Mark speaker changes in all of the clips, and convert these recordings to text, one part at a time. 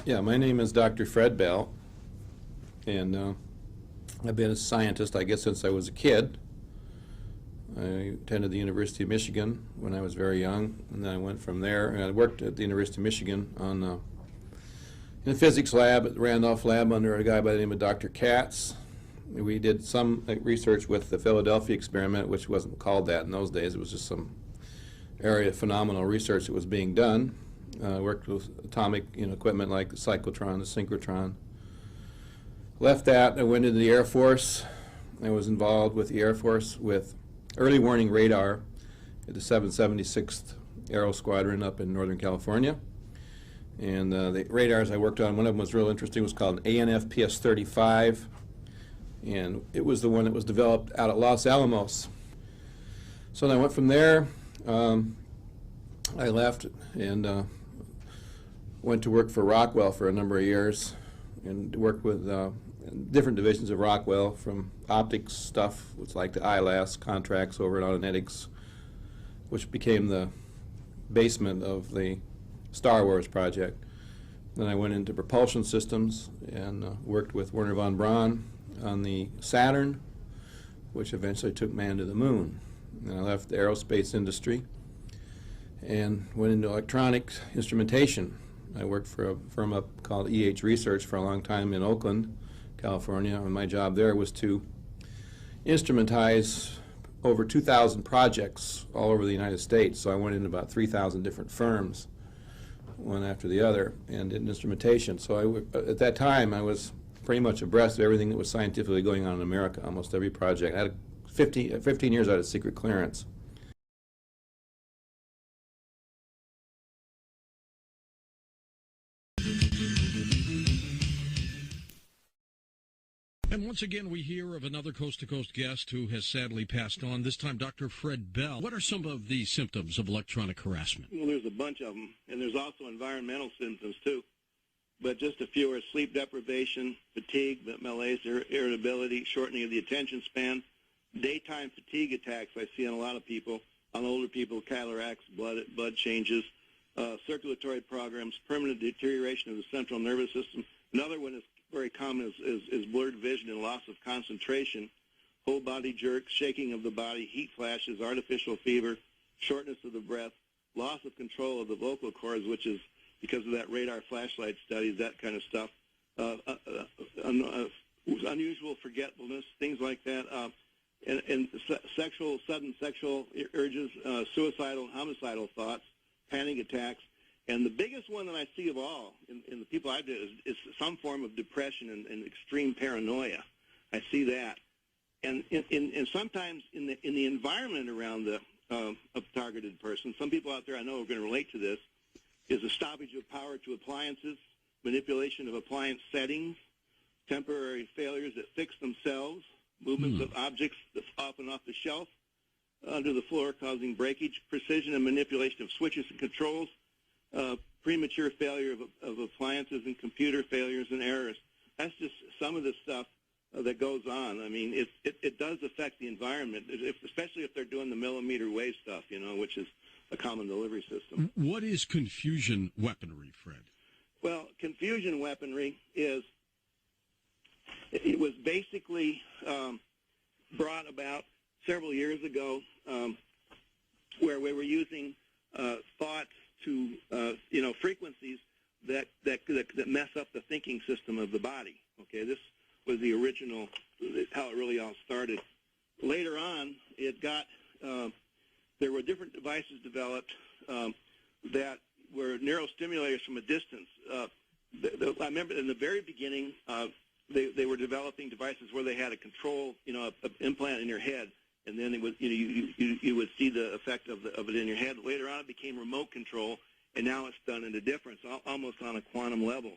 Speaker 1: Yeah, my name is Dr. Fred Bell, and I've been a scientist, I guess, since I was a kid. I attended the University of Michigan when I was very young, and then I went from there, and I worked at the University of Michigan in a physics lab at the Randolph Lab under a guy by the name of Dr. Katz. We did some research with the Philadelphia experiment, which wasn't called that in those days. It was just some area of phenomenal research that was being done. Worked with atomic equipment like the cyclotron, the synchrotron. Left that, I went into the Air Force. I was involved with the Air Force with early warning radar at the 776th Aero Squadron up in Northern California. And the radars I worked on, one of them was real interesting, was called an ANF-PS35. And it was the one that was developed out at Los Alamos. So then I went from there. I left and went to work for Rockwell for a number of years and worked with different divisions of Rockwell, from optics stuff, which like the ILAS contracts over at Autonetics, which became the basement of the Star Wars project. Then I went into propulsion systems and worked with Wernher von Braun on the Saturn, which eventually took man to the moon. And I left the aerospace industry and went into electronic instrumentation. I worked for a firm up called EH Research for a long time in Oakland, California, and my job there was to instrumentize over 2,000 projects all over the United States. So I went into about 3,000 different firms, one after the other, and did instrumentation. So at that time, I was pretty much abreast of everything that was scientifically going on in America, almost every project. I had 15 years out of secret clearance.
Speaker 2: And once again, we hear of another coast-to-coast guest who has sadly passed on, this time Dr. Fred Bell. What are some of the symptoms of electronic harassment?
Speaker 3: Well, there's a bunch of them, and there's also environmental symptoms, too. But just a few are sleep deprivation, fatigue, malaise, irritability, shortening of the attention span, daytime fatigue attacks I see on a lot of people, on older people, cataracts, blood changes, circulatory problems, permanent deterioration of the central nervous system. Another one is very common is blurred vision and loss of concentration, whole body jerks, shaking of the body, heat flashes, artificial fever, shortness of the breath, loss of control of the vocal cords, which is because of that radar flashlight studies, that kind of stuff, unusual forgetfulness, things like that, and sudden sexual urges, suicidal, homicidal thoughts, panic attacks. And the biggest one that I see of all in the people I do is some form of depression and extreme paranoia. I see that, and sometimes in the environment around a targeted person, some people out there I know are going to relate to this, is a stoppage of power to appliances, manipulation of appliance settings, temporary failures that fix themselves, movements of objects often off the shelf under the floor causing breakage, precision and manipulation of switches and controls, premature failure of appliances and computer failures and errors. That's just some of the stuff that goes on. I mean, it does affect the environment, especially if they're doing the millimeter wave stuff, which is a common delivery system.
Speaker 2: What is confusion weaponry, Fred?
Speaker 3: Well, confusion weaponry it was basically brought about several years ago where we were using thoughts to, frequencies that mess up the thinking system of the body. Okay, this was the original, how it really all started. Later on, it got, there were different devices developed that were neurostimulators from a distance. I remember in the very beginning, they were developing devices where they had a control, an implant in your head, and then it was, you would see the effect of it in your head. Later on, it became remote control, and now it's done in a difference, almost on a quantum level.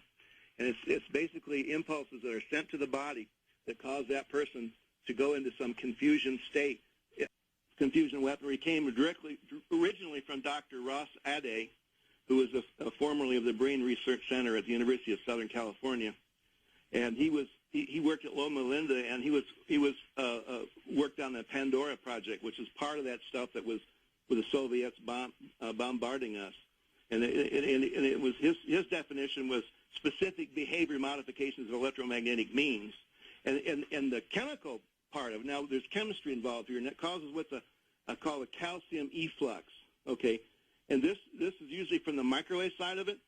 Speaker 3: And it's basically impulses that are sent to the body that cause that person to go into some confusion state. Confusion weaponry came originally from Dr. Ross Ade, who was formerly of the Brain Research Center at the University of Southern California, and he worked at Loma Linda, and he worked on the Pandora project, which is part of that stuff that was with the Soviets bombarding us. And it was his definition was specific behavior modifications of electromagnetic means. And the chemical part of it, now there's chemistry involved here, and that causes what's called a calcium efflux, okay? And this is usually from the microwave side of it,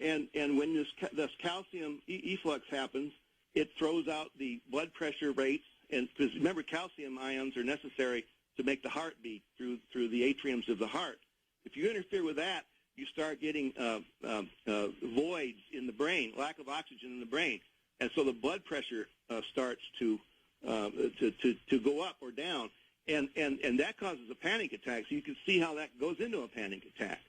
Speaker 3: and when this calcium efflux happens, it throws out the blood pressure rates, and because remember, calcium ions are necessary to make the heart beat through the atriums of the heart. If you interfere with that, you start getting voids in the brain, lack of oxygen in the brain, and so the blood pressure starts to go up or down, and that causes a panic attack. So you can see how that goes into a panic attack.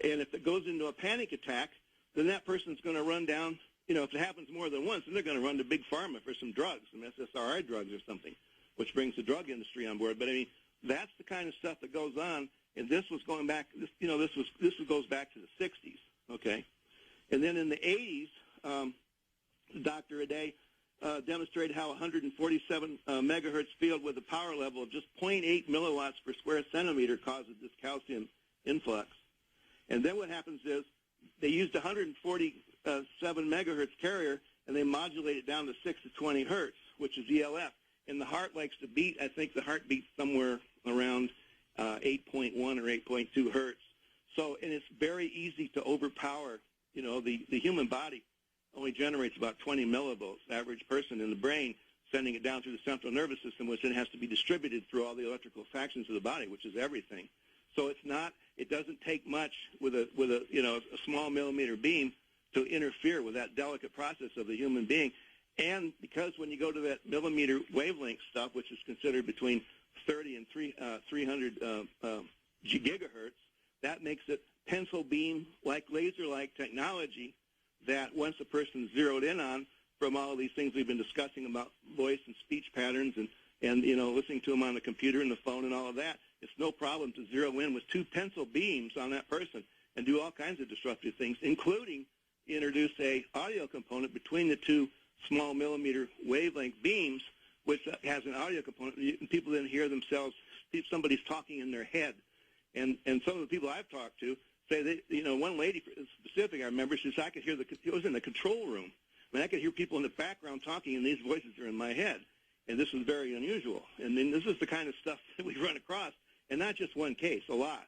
Speaker 3: And if it goes into a panic attack, then that person's going to run down. If it happens more than once, then they're going to run to Big Pharma for some drugs, some SSRI drugs or something, which brings the drug industry on board. But I mean, that's the kind of stuff that goes on. And this was going back. This goes back to the 60s. Okay, and then in the 80s, Dr. Aday demonstrated how 147 megahertz field with a power level of just 0.8 milliwatts per square centimeter causes this calcium influx. And then what happens is they used 147 megahertz carrier, and they modulate it down to 6 to 20 hertz, which is ELF. And the heart likes to beat, I think the heart beats somewhere around 8.1 or 8.2 hertz. So, and it's very easy to overpower. The human body only generates about 20 millivolts, average person in the brain, sending it down through the central nervous system, which then has to be distributed through all the electrical factions of the body, which is everything. So it doesn't take much with a small millimeter beam to interfere with that delicate process of the human being. And because when you go to that millimeter wavelength stuff, which is considered between 30 and 300 gigahertz, that makes it pencil beam-like, laser-like technology that once a person's zeroed in on from all of these things we've been discussing about voice and speech patterns and listening to them on the computer and the phone and all of that, it's no problem to zero in with 2 pencil beams on that person and do all kinds of disruptive things, including introduce a audio component between the 2 small millimeter wavelength beams, which has an audio component. And people then hear themselves, somebody's talking in their head. And some of the people I've talked to say that, one lady specific, I remember, she said, I could hear it was in the control room. I mean, I could hear people in the background talking, and these voices are in my head. And this was very unusual. And then this is the kind of stuff that we run across, and not just one case, a lot.